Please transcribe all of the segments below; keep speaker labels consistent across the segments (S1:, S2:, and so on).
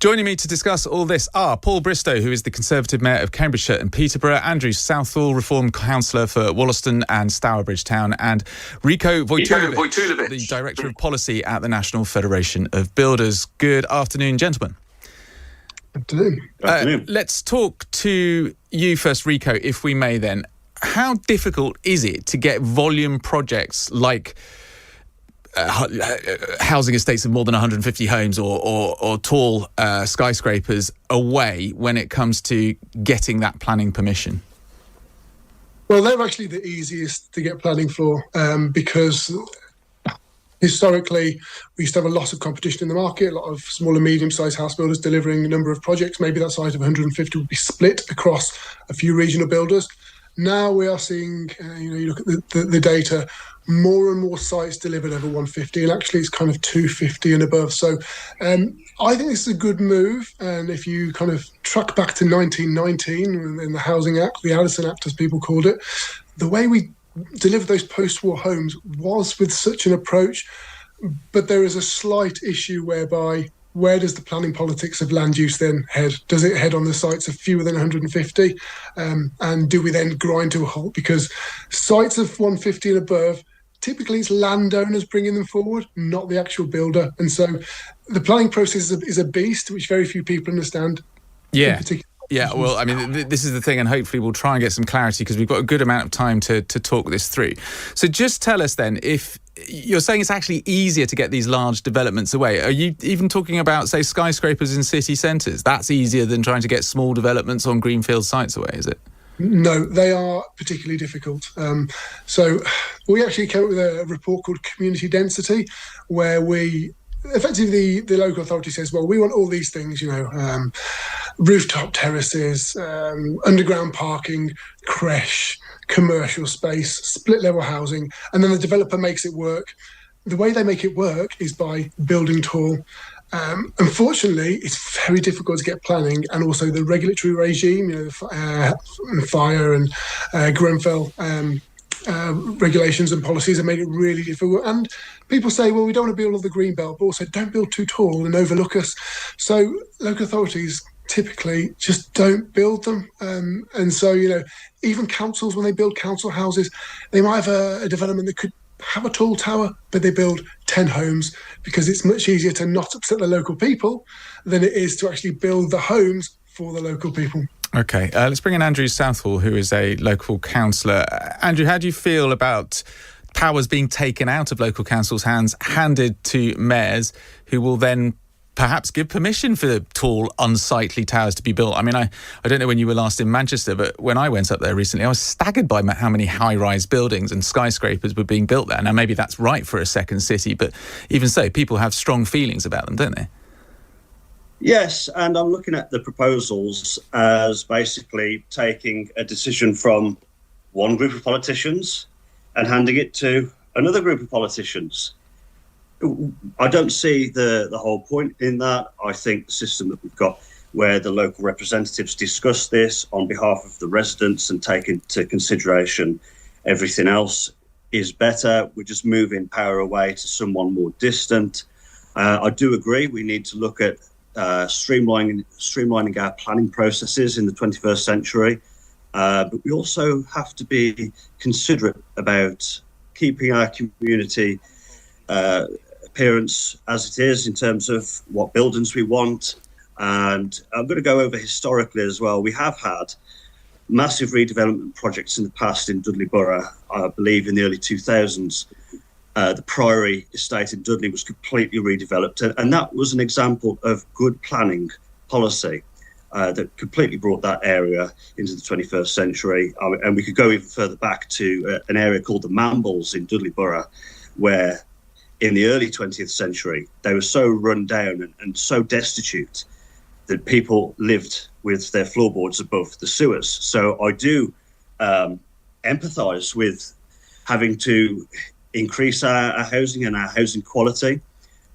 S1: Joining me to discuss all this are Paul Bristow, who is the Conservative Mayor of Cambridgeshire and Peterborough, Andrew Southall, Reform Councillor for Wollaston and Stourbridge Town, and Rico Wojtulewicz, the Director of Policy at the National Federation of Builders. Good afternoon, gentlemen.
S2: Good afternoon.
S1: Let's talk to you first, Rico, if we may then. How difficult is it to get volume projects like housing estates of more than 150 homes or tall skyscrapers away when it comes to getting that planning permission?
S2: Well, they're actually the easiest to get planning for because historically we used to have a lot of competition in the market, a lot of small and medium-sized house builders delivering a number of projects. Maybe that size of 150 would be split across a few regional builders. Now we are seeing, you look at the data, more and more sites delivered over 150, and actually it's kind of 250 and above. So I think this is a good move. And if you kind of track back to 1919 in the Housing Act, the Addison Act as people called it, the way we delivered those post-war homes was with such an approach. But there is a slight issue whereby, where does the planning politics of land use then head? Does it head on the sites of fewer than 150? And do we then grind to a halt? Because sites of 150 and above, typically it's landowners bringing them forward, not the actual builder. And so the planning process is a beast, which very few people understand.
S1: Yeah, well, I mean, this is the thing, and hopefully we'll try and get some clarity because we've got a good amount of time to talk this through. So just tell us then, if you're saying it's actually easier to get these large developments away, are you even talking about, say, skyscrapers in city centres? That's easier than trying to get small developments on greenfield sites away, is it?
S2: No, they are particularly difficult. So we actually came up with a report called Community Density, where we effectively, the local authority says, well, we want all these things, rooftop terraces, underground parking, creche, commercial space, split level housing, and then the developer makes it work. The way they make it work is by building tall. Unfortunately, it's very difficult to get planning, and also the regulatory regime, fire and Grenfell regulations and policies have made it really difficult. And people say, well, we don't want to build all the green belt, but also don't build too tall and overlook us. So local authorities typically just don't build them. And so, even councils, when they build council houses, they might have a development that could have a tall tower, but they build 10 homes because it's much easier to not upset the local people than it is to actually build the homes for the local people.
S1: OK, let's bring in Andrew Southall, who is a local councillor. Andrew, how do you feel about powers being taken out of local councils' hands, handed to mayors, who will then perhaps give permission for tall, unsightly towers to be built? I mean, I don't know when you were last in Manchester, but when I went up there recently, I was staggered by how many high-rise buildings and skyscrapers were being built there. Now, maybe that's right for a second city, but even so, people have strong feelings about them, don't they?
S3: Yes, and I'm looking at the proposals as basically taking a decision from one group of politicians and handing it to another group of politicians. I don't see the whole point in that. I think the system that we've got, where the local representatives discuss this on behalf of the residents and take into consideration everything else, is better. We're just moving power away to someone more distant. I do agree we need to look at streamlining our planning processes in the 21st century, but we also have to be considerate about keeping our community appearance as it is in terms of what buildings we want. And I'm going to go over historically as well. We have had massive redevelopment projects in the past in Dudley Borough. I believe in the early 2000s, the Priory estate in Dudley was completely redeveloped, and that was an example of good planning policy that completely brought that area into the 21st century. And we could go even further back to an area called the Mambles in Dudley Borough, where in the early 20th century, they were so run down and so destitute that people lived with their floorboards above the sewers. So I do empathise with having to increase our housing and our housing quality,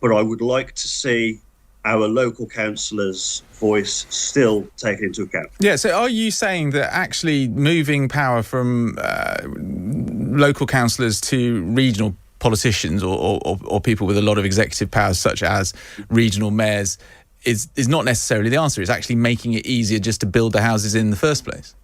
S3: but I would like to see our local councillors' voice still taken into account.
S1: Yeah, so are you saying that actually moving power from local councillors to regional politicians or people with a lot of executive powers, such as regional mayors, is not necessarily the answer. It's actually making it easier just to build the houses in the first place.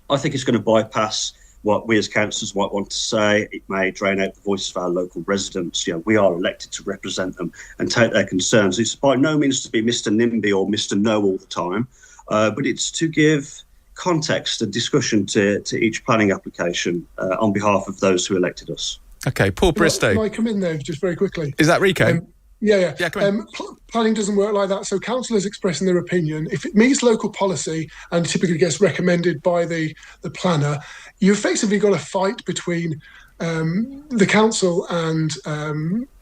S3: I think it's going to bypass what we as councillors might want to say. It may drain out the voices of our local residents. We are elected to represent them and take their concerns. It's by no means to be Mr. NIMBY or Mr. No all the time, but it's to give context and discussion to each planning application on behalf of those who elected us.
S1: Okay, Paul Bristow.
S2: Can I come in there just very quickly?
S1: Is that Rico?
S2: Yeah.
S1: Come in.
S2: Planning doesn't work like that. So councillors expressing their opinion, if it meets local policy and typically gets recommended by the planner, you effectively got a fight between the council and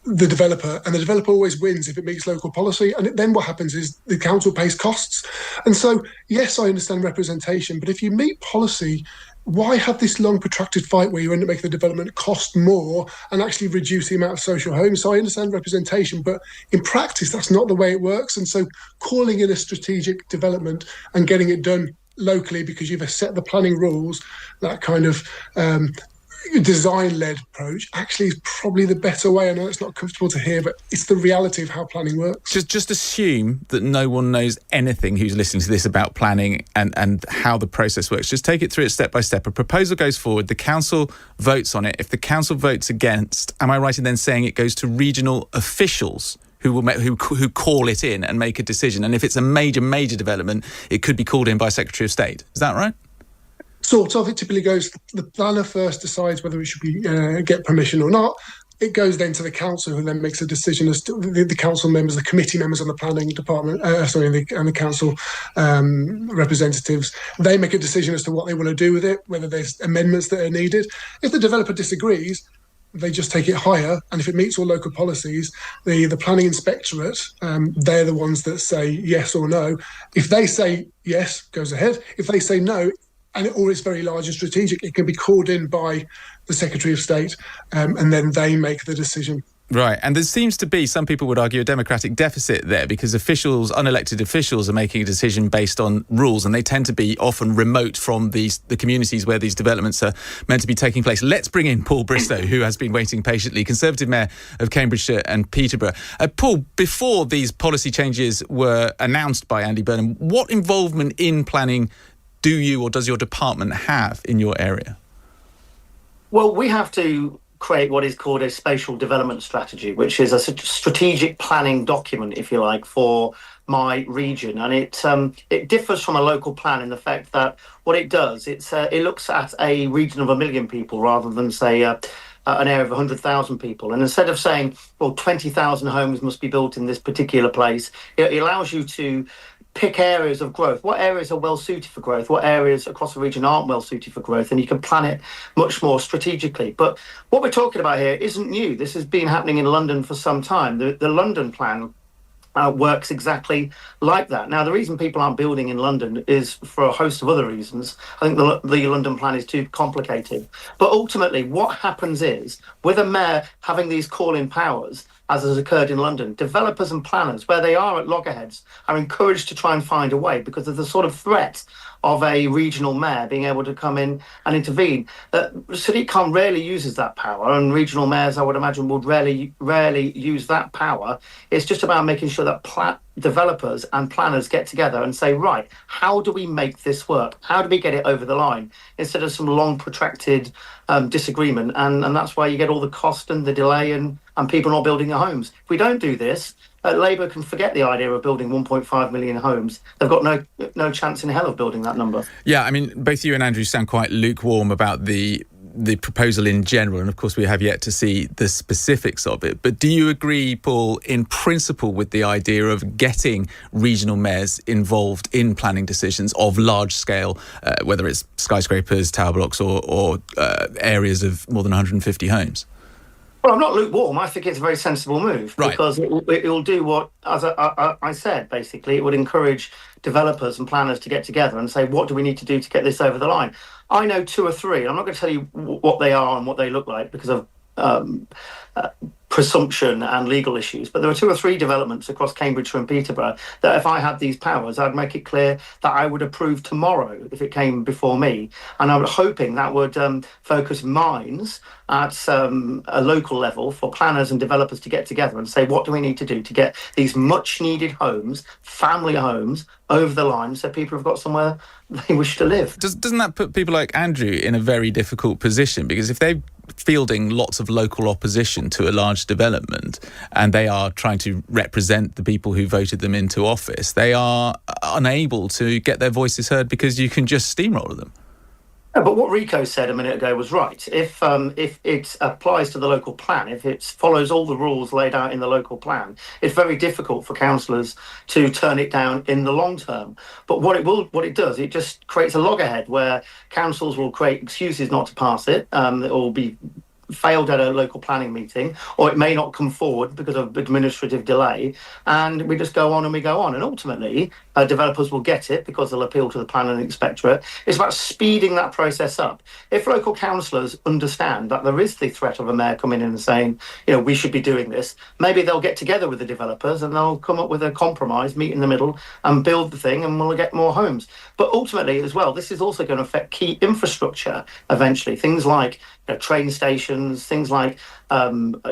S2: the developer, and the developer always wins if it meets local policy. And then what happens is the council pays costs. And so, yes, I understand representation, but if you meet policy, why have this long protracted fight where you end up making the development cost more and actually reduce the amount of social homes? So I understand representation, but in practice, that's not the way it works. And so calling in a strategic development and getting it done locally because you've set the planning rules, that kind of design-led approach actually is probably the better way. I know it's not comfortable to hear, but it's the reality of how planning works.
S1: Just assume that no one knows anything who's listening to this about planning and how the process works. Just take it through it step by step. A proposal goes forward, the council votes on it. If the council votes against, am I right in then saying it goes to regional officials who call it in and make a decision? And if it's a major development, it could be called in by Secretary of State. Is that right?
S2: Sort of. It typically goes, the planner first decides whether it should be get permission or not. It goes then to the council, who then makes a decision as to the council members, the committee members on the planning department, and the council representatives. They make a decision as to what they want to do with it, whether there's amendments that are needed. If the developer disagrees, they just take it higher, and if it meets all local policies, the planning inspectorate, they're the ones that say yes or no. If they say yes, goes ahead. If they say no, or it's very large and strategic, it can be called in by the Secretary of State, and then they make the decision.
S1: Right, and there seems to be, some people would argue, a democratic deficit there because unelected officials are making a decision based on rules, and they tend to be often remote from the communities where these developments are meant to be taking place. Let's bring in Paul Bristow, who has been waiting patiently, Conservative Mayor of Cambridgeshire and Peterborough. Paul, before these policy changes were announced by Andy Burnham, what involvement in planning do you or does your department have in your area?
S4: Well, we have to create what is called a spatial development strategy, which is a strategic planning document, if you like, for my region. And it differs from a local plan in the fact that what it does, it looks at a region of 1 million people rather than, say, an area of 100,000 people. And instead of saying, well, 20,000 homes must be built in this particular place, it allows you to pick areas of growth. What areas are well suited for growth? What areas across the region aren't well suited for growth? And you can plan it much more strategically. But what we're talking about here isn't new. This has been happening in London for some time. The London plan works exactly like that. Now, the reason people aren't building in London is for a host of other reasons. I think the London plan is too complicated. But ultimately, what happens is, with a mayor having these call-in powers, as has occurred in London, developers and planners, where they are at loggerheads, are encouraged to try and find a way because of the sort of threat of a regional mayor being able to come in and intervene. Sadiq rarely uses that power, and regional mayors, I would imagine, would rarely use that power. It's just about making sure that developers and planners get together and say, right, how do we make this work? How do we get it over the line? Instead of some long protracted disagreement. And that's why you get all the cost and the delay and people not building their homes. If we don't do this, Labour can forget the idea of building 1.5 million homes. They've got no chance in hell of building that number.
S1: Yeah, I mean, both you and Andrew sound quite lukewarm about the proposal in general, and of course we have yet to see the specifics of it. But do you agree, Paul, in principle with the idea of getting regional mayors involved in planning decisions of large scale, whether it's skyscrapers, tower blocks or areas of more than 150 homes?
S4: Well, I'm not lukewarm. I think it's a very sensible move,
S1: right,
S4: because it will do what, as I said, basically, it would encourage developers and planners to get together and say, what do we need to do to get this over the line? I know 2 or 3. I'm not going to tell you what they are and what they look like because I've presumption and legal issues. But there are 2 or 3 developments across Cambridgeshire and Peterborough that if I had these powers, I'd make it clear that I would approve tomorrow if it came before me. And I was hoping that would focus minds at a local level for planners and developers to get together and say, what do we need to do to get these much needed homes, family homes, over the line so people have got somewhere they wish to live.
S1: Doesn't that put people like Andrew in a very difficult position? Because if they're fielding lots of local opposition to a large development and they are trying to represent the people who voted them into office, they are unable to get their voices heard because you can just steamroller them.
S4: Yeah, but what Rico said a minute ago was right. If it applies to the local plan, if it follows all the rules laid out in the local plan, it's very difficult for councillors to turn it down in the long term. But what it does, it just creates a loggerhead where councils will create excuses not to pass it. It will be failed at a local planning meeting, or it may not come forward because of administrative delay, and we just go on and we go on. And ultimately, developers will get it because they'll appeal to the planning inspectorate. It's about speeding that process up. If local councillors understand that there is the threat of a mayor coming in and saying, we should be doing this, maybe they'll get together with the developers and they'll come up with a compromise, meet in the middle and build the thing, and we'll get more homes. But ultimately as well, this is also going to affect key infrastructure eventually, things like train stations, things like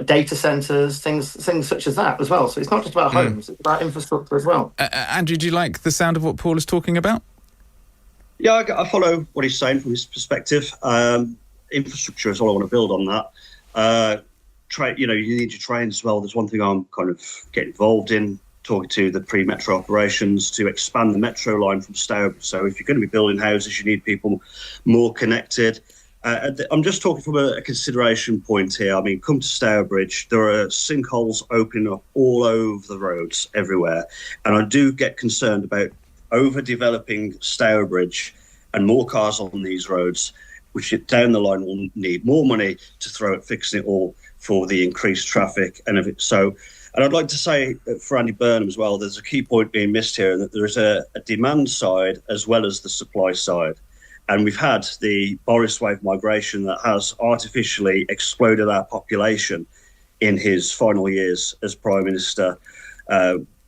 S4: data centres, things such as that as well. So it's not just about homes, it's about infrastructure as well.
S1: Andrew, do you like the sound of what Paul is talking about?
S3: Yeah, I follow what he's saying from his perspective. Infrastructure is all I want to build on that. You need your trains as well. There's one thing I'm kind of getting involved in, talking to the pre-metro operations to expand the metro line from Stourbridge. So if you're going to be building houses, you need people more connected. I'm just talking from a consideration point here. I mean, come to Stourbridge, there are sinkholes opening up all over the roads everywhere. And I do get concerned about overdeveloping Stourbridge and more cars on these roads, which down the line will need more money to throw at fixing it all for the increased traffic and everything. So, and I'd like to say for Andy Burnham as well, there's a key point being missed here, that there is a demand side as well as the supply side. And we've had the Boris wave migration that has artificially exploded our population in his final years as Prime Minister.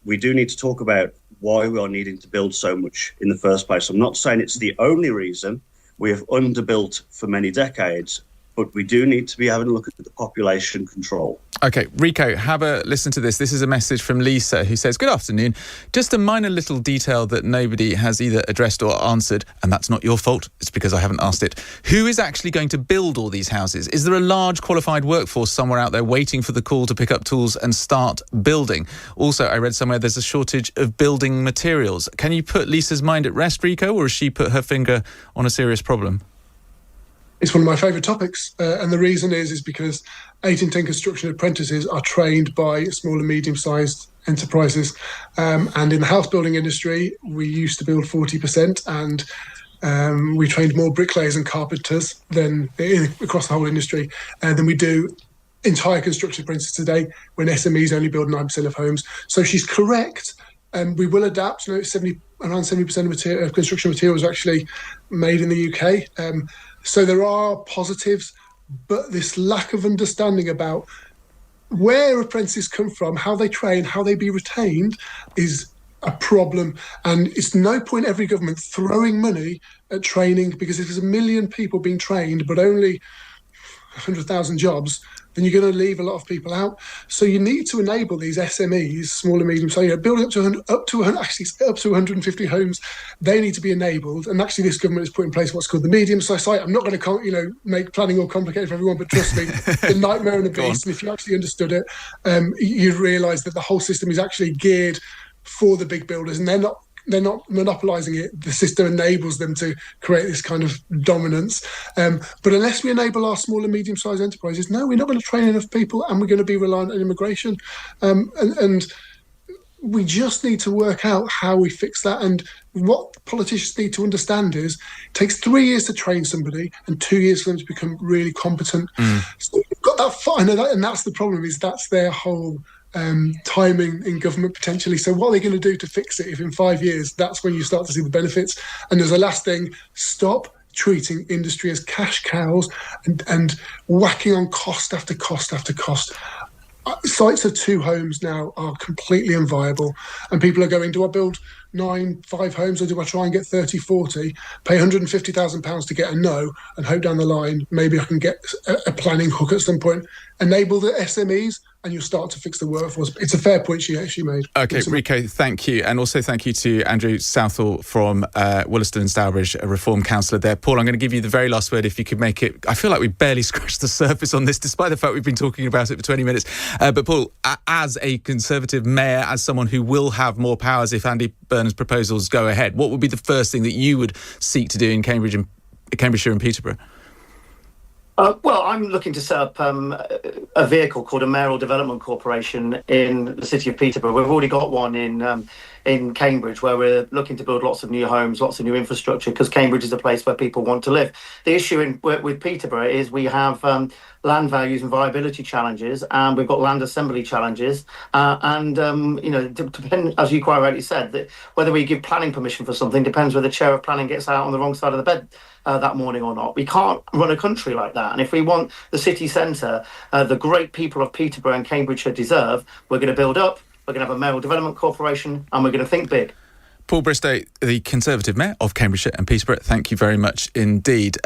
S3: We do need to talk about why we are needing to build so much in the first place. I'm not saying it's the only reason. We have underbuilt for many decades, but we do need to be having a look at the population control. OK,
S1: Rico, have a listen to this. This is a message from Lisa, who says, good afternoon. Just a minor little detail that nobody has either addressed or answered, and that's not your fault. It's because I haven't asked it. Who is actually going to build all these houses? Is there a large qualified workforce somewhere out there waiting for the call to pick up tools and start building? Also, I read somewhere there's a shortage of building materials. Can you put Lisa's mind at rest, Rico, or has she put her finger on a serious problem?
S2: It's one of my favourite topics, and the reason is because 8 in 10 construction apprentices are trained by small and medium-sized enterprises, and in the house building industry we used to build 40%, and we trained more bricklayers and carpenters than across the whole industry than we do entire construction apprentices today, when SMEs only build 9% of homes. So she's correct, and we will adapt. Around 70% of construction materials are actually made in the UK. So there are positives, but this lack of understanding about where apprentices come from, how they train, how they be retained is a problem. And it's no point every government throwing money at training, because if there's 1 million people being trained, but only 100,000 jobs, then you're going to leave a lot of people out. So you need to enable these SMEs, small and medium, so building up to 150 homes. They need to be enabled. And actually, this government has put in place what's called the medium-sized site. I'm not going to, make planning all complicated for everyone, but trust me, the nightmare and the beast. And if you actually understood it, you'd realise that the whole system is actually geared for the big builders, and they're not monopolising it. The system enables them to create this kind of dominance. But unless we enable our small and medium-sized enterprises, no, we're not going to train enough people, and we're going to be reliant on immigration. And we just need to work out how we fix that. And what politicians need to understand is it takes 3 years to train somebody and 2 years for them to become really competent. So we've got that far, and that's the problem, is that's their whole timing in government potentially. So what are they going to do to fix it if in 5 years that's when you start to see the benefits? And there's a last thing: stop treating industry as cash cows and whacking on cost after cost after cost. sites of 2 homes now are completely unviable, and people are going, do I build 5 homes, or do I try and get 30, 40, pay £150,000 to get a no, and hope down the line maybe I can get a planning hook at some point? Enable the SMEs, and you'll start to fix the workforce. It's a fair point she made.
S1: Okay, Rico, thank you. And also thank you to Andrew Southall from Wollaston and Stourbridge, a Reform councillor there. Paul, I'm going to give you the very last word if you could make it. I feel like we barely scratched the surface on this, despite the fact we've been talking about it for 20 minutes. But Paul, as a Conservative mayor, as someone who will have more powers if Andy Burnham's proposals go ahead, what would be the first thing that you would seek to do in Cambridgeshire and Peterborough?
S4: Well, I'm looking to set up a vehicle called a Mayoral Development Corporation in the city of Peterborough. We've already got one in Cambridge, where we're looking to build lots of new homes, lots of new infrastructure, because Cambridge is a place where people want to live. The issue with Peterborough is we have land values and viability challenges, and we've got land assembly challenges. Depend, as you quite rightly said, that whether we give planning permission for something depends whether the chair of planning gets out on the wrong side of the bed that morning or not. We can't run a country like that. And if we want the city centre, the great people of Peterborough and Cambridgeshire deserve, we're going to build up, we're going to have a Mayoral Development Corporation, and we're going to think big.
S1: Paul Bristow, the Conservative Mayor of Cambridgeshire and Peterborough, thank you very much indeed.